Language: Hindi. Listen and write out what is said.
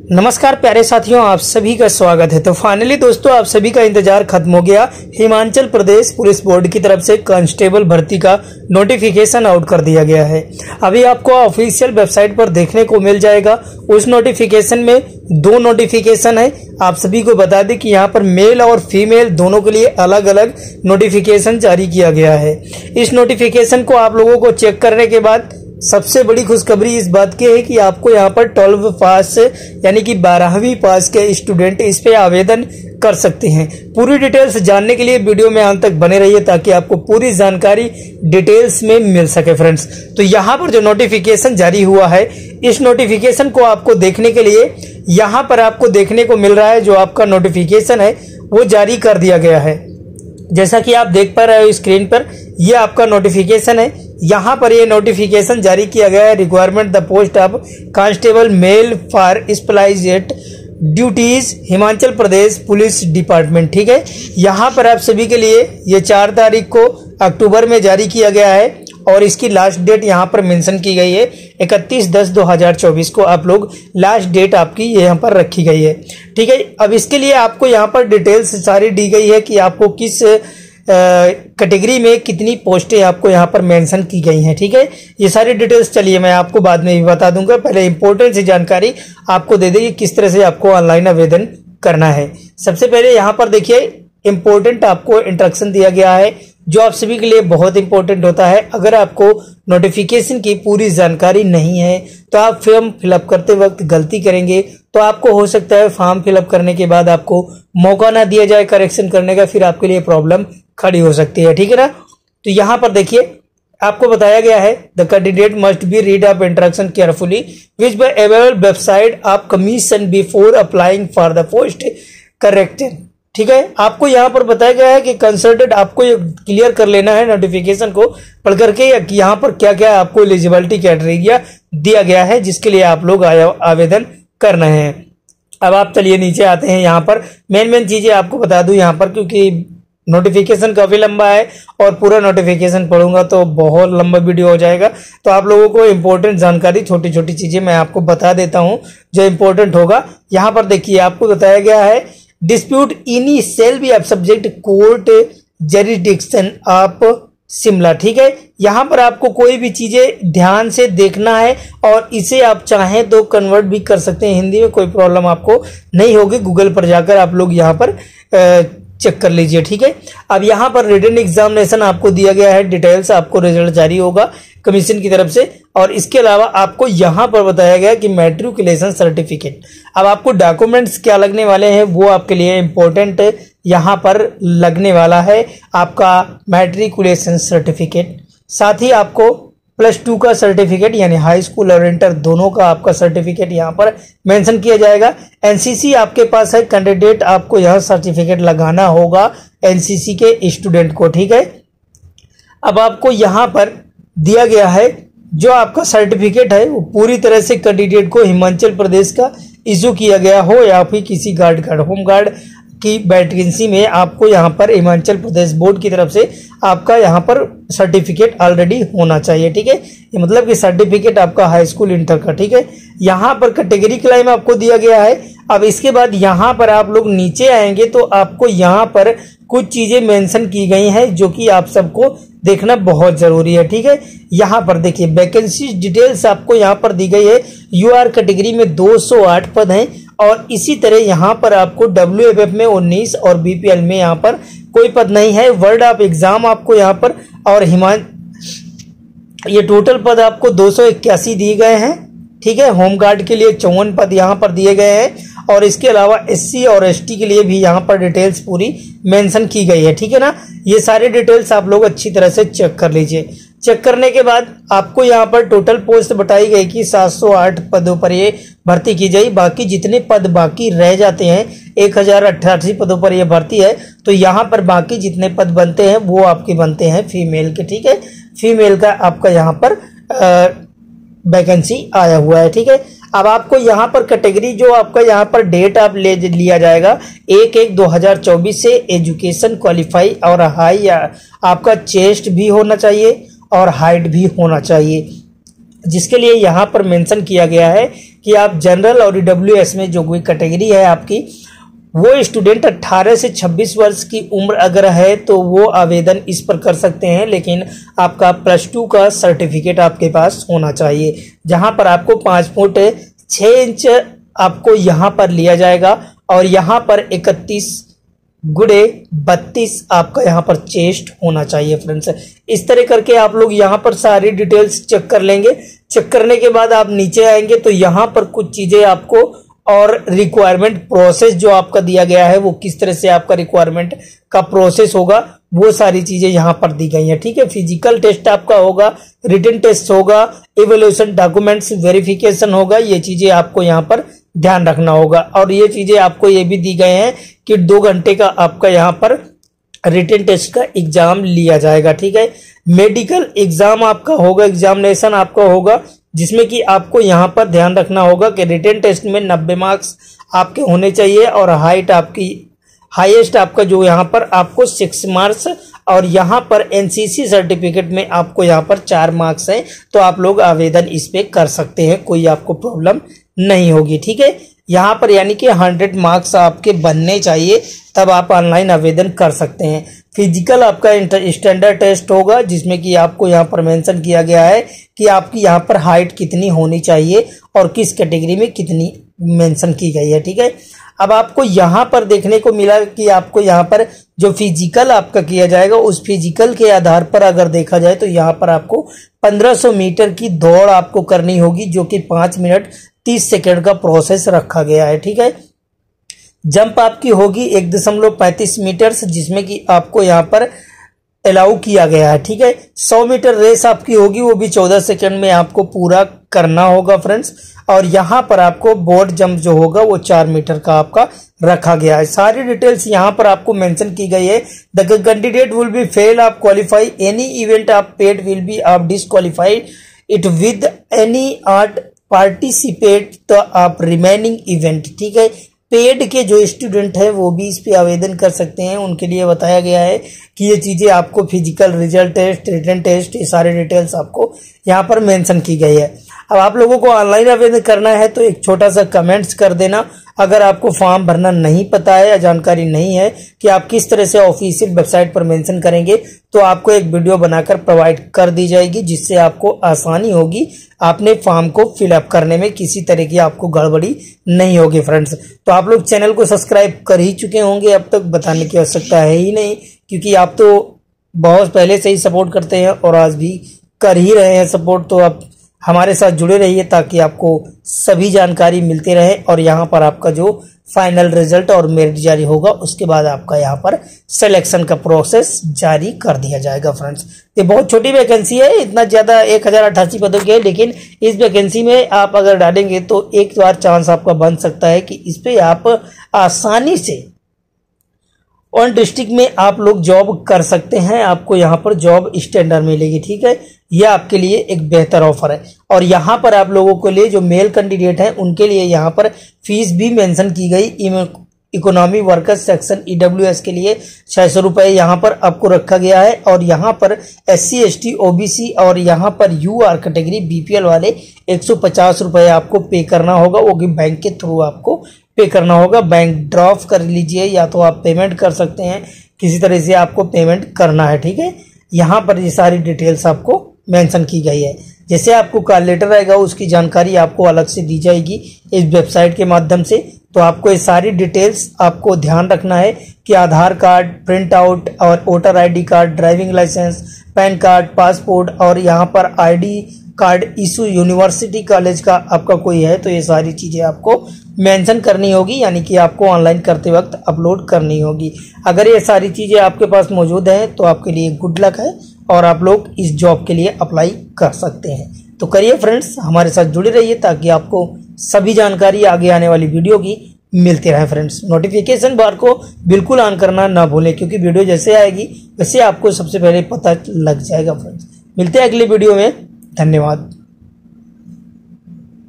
नमस्कार प्यारे साथियों, आप सभी का स्वागत है। तो फाइनली दोस्तों, आप सभी का इंतजार खत्म हो गया। हिमाचल प्रदेश पुलिस बोर्ड की तरफ से कांस्टेबल भर्ती का नोटिफिकेशन आउट कर दिया गया है। अभी आपको ऑफिशियल वेबसाइट पर देखने को मिल जाएगा। उस नोटिफिकेशन में दो नोटिफिकेशन है। आप सभी को बता दें कि यहाँ पर मेल और फीमेल दोनों के लिए अलग अलग नोटिफिकेशन जारी किया गया है। इस नोटिफिकेशन को आप लोगों को चेक करने के बाद सबसे बड़ी खुशखबरी इस बात की है कि आपको यहाँ पर 12 पास यानी कि 12वीं पास के स्टूडेंट इस पे आवेदन कर सकते हैं। पूरी डिटेल्स जानने के लिए वीडियो में अंत तक बने रहिए ताकि आपको पूरी जानकारी डिटेल्स में मिल सके फ्रेंड्स। तो यहाँ पर जो नोटिफिकेशन जारी हुआ है, इस नोटिफिकेशन को आपको देखने के लिए यहाँ पर आपको देखने को मिल रहा है जो आपका नोटिफिकेशन है वो जारी कर दिया गया है। जैसा कि आप देख पा रहे हो स्क्रीन पर, ये आपका नोटिफिकेशन है। यहाँ पर ये नोटिफिकेशन जारी किया गया है। Requirement the post of constable male for specialised duties Himachal Pradesh police department. ठीक है, यहाँ पर आप सभी के लिए ये 4 तारीख को अक्टूबर में जारी किया गया है और इसकी लास्ट डेट यहाँ पर मेंशन की गई है 31/10/2024 को आप लोग लास्ट डेट आपकी यहाँ पर रखी गई है। ठीक है, अब इसके लिए आपको यहाँ पर डिटेल्स सारी दी गई है कि आपको किस कैटेगरी में कितनी पोस्टें आपको यहाँ पर मेंशन की गई हैं। ठीक है, ये सारी डिटेल्स चलिए मैं आपको बाद में भी बता दूंगा। पहले इंपॉर्टेंट सी जानकारी आपको दे देगी किस तरह से आपको ऑनलाइन आवेदन करना है। सबसे पहले यहाँ पर देखिए इंपॉर्टेंट आपको इंस्ट्रक्शन दिया गया है जो आप सभी के लिए बहुत इंपॉर्टेंट होता है। अगर आपको नोटिफिकेशन की पूरी जानकारी नहीं है तो आप फॉर्म फिलअप करते वक्त गलती करेंगे तो आपको हो सकता है फॉर्म फिलअप करने के बाद आपको मौका ना दिया जाए करेक्शन करने का, फिर आपके लिए प्रॉब्लम खड़ी हो सकती है। ठीक है ना, तो यहाँ पर देखिए आपको बताया गया है the candidate must be read up instruction carefully which bye available website of commission before applying for the post corrected. ठीक है, आपको यहाँ पर बताया गया है कि कंसल्टेंट आपको ये क्लियर कर लेना है नोटिफिकेशन को पढ़ करके यहाँ पर क्या क्या आपको एलिजिबिलिटी क्राइटेरिया दिया गया है जिसके लिए आप लोग आवेदन करना है। अब आप चलिए नीचे आते हैं। यहाँ पर मेन चीजें आपको बता दूं यहाँ पर, क्योंकि नोटिफिकेशन काफी लंबा है और पूरा नोटिफिकेशन पढ़ूंगा तो बहुत लंबा वीडियो हो जाएगा। तो आप लोगों को इंपॉर्टेंट जानकारी छोटी छोटी चीजें मैं आपको बता देता हूं जो इंपॉर्टेंट होगा। यहाँ पर देखिए आपको बताया गया है dispute in sale be of subject court jurisdiction of Shimla. ठीक है, यहाँ पर आपको कोई भी चीजें ध्यान से देखना है और इसे आप चाहें तो कन्वर्ट भी कर सकते हैं हिंदी में, कोई प्रॉब्लम आपको नहीं होगी। गूगल पर जाकर आप लोग यहाँ पर चेक कर लीजिए। ठीक है, अब यहाँ पर रिटन एग्जामिनेशन आपको दिया गया है, डिटेल्स आपको रिजल्ट जारी होगा कमीशन की तरफ से। और इसके अलावा आपको यहाँ पर बताया गया कि मैट्रिकुलेशन सर्टिफिकेट। अब आपको डॉक्यूमेंट्स क्या लगने वाले हैं वो आपके लिए इंपॉर्टेंट यहाँ पर लगने वाला है आपका मैट्रिकुलेशन सर्टिफिकेट। साथ ही आपको +2 का सर्टिफिकेट यानी हाई स्कूल और इंटर दोनों का आपका सर्टिफिकेट यहाँ पर मेंशन किया जाएगा। एनसीसी आपके पास है, कैंडिडेट आपको यह सर्टिफिकेट लगाना होगा एनसीसी के स्टूडेंट को। ठीक है, अब आपको यहाँ पर दिया गया है जो आपका सर्टिफिकेट है वो पूरी तरह से कैंडिडेट को हिमाचल प्रदेश का इशू किया गया हो या फिर किसी गार्ड होम गार्ड की वैकेंसी में आपको यहाँ पर हिमाचल प्रदेश बोर्ड की तरफ से आपका यहाँ पर सर्टिफिकेट ऑलरेडी होना चाहिए। ठीक है, ये मतलब कि सर्टिफिकेट आपका हाई स्कूल इंटर का। ठीक है, यहाँ पर कैटेगरी क्लाइम आपको दिया गया है। अब इसके बाद यहाँ पर आप लोग नीचे आएंगे तो आपको यहाँ पर कुछ चीजें मेंशन की गई हैं जो कि आप सबको देखना बहुत जरूरी है। ठीक है, यहाँ पर देखिए वैकेंसी डिटेल्स आपको यहाँ पर दी गई है। यूआर कैटेगरी में 208 पद हैं और इसी तरह यहाँ पर आपको WFF में 19 और BPL में यहाँ पर कोई पद नहीं है। वर्ड ऑफ एग्जाम आपको यहाँ पर और ये टोटल पद आपको 281 दिए गए हैं। ठीक है, होम गार्ड के लिए 54 पद यहाँ पर दिए गए हैं और इसके अलावा SC और ST के लिए भी यहाँ पर डिटेल्स पूरी मेंशन की गई है। ठीक है ना, ये सारे डिटेल्स आप लोग अच्छी तरह से चेक कर लीजिए। चेक करने के बाद आपको यहाँ पर टोटल पोस्ट बताई गई कि 708 पदों पर ये भर्ती की जाए। बाकी जितने पद बाकी रह जाते हैं 1088 पदों पर ये भर्ती है। तो यहाँ पर बाकी जितने पद बनते हैं वो आपके बनते हैं फीमेल के। ठीक है, फीमेल का आपका यहाँ पर वैकेंसी आया हुआ है। ठीक है, अब आपको यहाँ पर कैटेगरी जो आपका यहाँ पर डेट आप ले लिया जाएगा 1/1/2024 से एजुकेशन क्वालिफाई और हाई आपका चेस्ट भी होना चाहिए और हाइट भी होना चाहिए। जिसके लिए यहाँ पर मेंशन किया गया है कि आप जनरल और ईडब्ल्यूएस में जो कोई कैटेगरी है आपकी, वो स्टूडेंट 18 से 26 वर्ष की उम्र अगर है तो वो आवेदन इस पर कर सकते हैं, लेकिन आपका +2 का सर्टिफिकेट आपके पास होना चाहिए, जहां पर आपको 5 फुट 6 इंच आपको यहां पर लिया जाएगा और यहां पर 31 गुणे 32 आपका यहां पर चेस्ट होना चाहिए फ्रेंड्स। इस तरह करके आप लोग यहां पर सारी डिटेल्स चेक कर लेंगे। चेक करने के बाद आप नीचे आएंगे तो यहां पर कुछ चीजें आपको और रिक्वायरमेंट प्रोसेस जो आपका दिया गया है वो किस तरह से आपका रिक्वायरमेंट का प्रोसेस होगा वो सारी चीजें यहां पर दी गई हैं, ठीक है। फिजिकल टेस्ट आपका होगा, रिटन टेस्ट होगा, इवैल्यूएशन डॉक्यूमेंट्स वेरिफिकेशन होगा, ये चीजें आपको यहां पर ध्यान रखना होगा। और ये चीजें आपको ये भी दी गए हैं कि 2 घंटे का आपका यहां पर रिटन टेस्ट का एग्जाम लिया जाएगा, ठीक है। मेडिकल एग्जाम आपका होगा, एग्जामिनेशन आपका होगा, जिसमें कि आपको यहां पर ध्यान रखना होगा कि रिटन टेस्ट में 90 मार्क्स आपके होने चाहिए और हाइट आपकी हाईएस्ट आपका जो यहां पर आपको 6 मार्क्स और यहां पर एनसीसी सर्टिफिकेट में आपको यहां पर 4 मार्क्स हैं, तो आप लोग आवेदन इस पे कर सकते हैं, कोई आपको प्रॉब्लम नहीं होगी, ठीक है। यहां पर यानी कि 100 मार्क्स आपके बनने चाहिए, तब आप ऑनलाइन आवेदन कर सकते हैं। फिजिकल आपका स्टैंडर्ड टेस्ट होगा, जिसमें कि आपको यहां पर मेंशन किया गया है कि आपकी यहां पर हाइट कितनी होनी चाहिए और किस कैटेगरी में कितनी मेंशन की गई है, ठीक है। अब आपको यहां पर देखने को मिला कि आपको यहां पर जो फिजिकल आपका किया जाएगा उस फिजिकल के आधार पर अगर देखा जाए तो यहां पर आपको 1500 मीटर की दौड़ आपको करनी होगी, जो कि 5 मिनट 30 सेकेंड का प्रोसेस रखा गया है, ठीक है। जंप आपकी होगी 1.35 मीटर, जिसमें कि आपको यहां पर अलाउ किया गया है, ठीक है। 100 मीटर रेस आपकी होगी, वो भी 14 सेकंड में आपको पूरा करना होगा फ्रेंड्स। और यहां पर आपको बोर्ड जंप जो होगा वो 4 मीटर का आपका रखा गया है। सारी डिटेल्स यहां पर आपको मेंशन की गई है। The candidate will be fell off qualify any event of paid will be of disqualified it with any art participate the of remaining event, ठीक है। पेड के जो स्टूडेंट है वो भी इस पे आवेदन कर सकते हैं, उनके लिए बताया गया है कि ये चीजें आपको physical result test, written test, ये सारे डिटेल्स आपको यहाँ पर मेंशन की गई है। अब आप लोगों को ऑनलाइन आवेदन करना है तो एक छोटा सा कमेंट्स कर देना। अगर आपको फॉर्म भरना नहीं पता है या जानकारी नहीं है कि आप किस तरह से ऑफिशियल वेबसाइट पर मेंशन करेंगे, तो आपको एक वीडियो बनाकर प्रोवाइड कर दी जाएगी, जिससे आपको आसानी होगी अपने फॉर्म को फिलअप करने में, किसी तरह की आपको गड़बड़ी नहीं होगी फ्रेंड्स। तो आप लोग चैनल को सब्सक्राइब कर ही चुके होंगे, अब तक बताने की आवश्यकता है ही नहीं, क्योंकि आप तो बहुत पहले से ही सपोर्ट करते हैं और आज भी कर ही रहे हैं सपोर्ट। तो आप हमारे साथ जुड़े रहिए ताकि आपको सभी जानकारी मिलती रहे और यहाँ पर आपका जो फाइनल रिजल्ट और मेरिट जारी होगा उसके बाद आपका यहाँ पर सिलेक्शन का प्रोसेस जारी कर दिया जाएगा फ्रेंड्स। ये बहुत छोटी वैकेंसी है, इतना ज्यादा 1088 पदों की है, लेकिन इस वैकेंसी में आप अगर डालेंगे तो एक बार चांस आपका बन सकता है कि इस पे आप आसानी से ऑन डिस्ट्रिक्ट में आप लोग जॉब कर सकते हैं, आपको यहाँ पर जॉब स्टैंडर्ड मिलेगी, ठीक है। यह आपके लिए एक बेहतर ऑफर है। और यहाँ पर आप लोगों के लिए जो मेल कैंडिडेट हैं उनके लिए यहाँ पर फीस भी मेंशन की गई। इकोनॉमी वर्कर्स सेक्शन ईडब्ल्यूएस के लिए 600 रुपए यहाँ पर आपको रखा गया है, और यहाँ पर SC ST OBC और यहाँ पर UR कैटेगरी BPL वाले 150 रुपए आपको पे करना होगा, वो भी बैंक के थ्रू आपको पे करना होगा। बैंक ड्रॉप कर लीजिए या तो आप पेमेंट कर सकते हैं, किसी तरह से आपको पेमेंट करना है, ठीक है। यहाँ पर ये सारी डिटेल्स आपको मेंशन की गई है। जैसे आपको कॉल लेटर आएगा उसकी जानकारी आपको अलग से दी जाएगी इस वेबसाइट के माध्यम से। तो आपको ये सारी डिटेल्स आपको ध्यान रखना है कि आधार कार्ड प्रिंट आउट और voter ID card, driving licence, PAN card, passport और यहाँ पर ID card issue university college का आपका कोई है तो ये सारी चीजें आपको मेंशन करनी होगी, यानी कि आपको ऑनलाइन करते वक्त अपलोड करनी होगी। अगर ये सारी चीजें आपके पास मौजूद हैं तो आपके लिए गुड लक है और आप लोग इस जॉब के लिए अप्लाई कर सकते हैं। तो करिए फ्रेंड्स, हमारे साथ जुड़े रहिए ताकि आपको सभी जानकारी आगे आने वाली वीडियो की मिलती रहे फ्रेंड्स। नोटिफिकेशन बार को बिल्कुल ऑन करना ना भूलें, क्योंकि वीडियो जैसे आएगी वैसे आपको सबसे पहले पता लग जाएगा फ्रेंड्स। मिलते हैं अगले वीडियो में, धन्यवाद।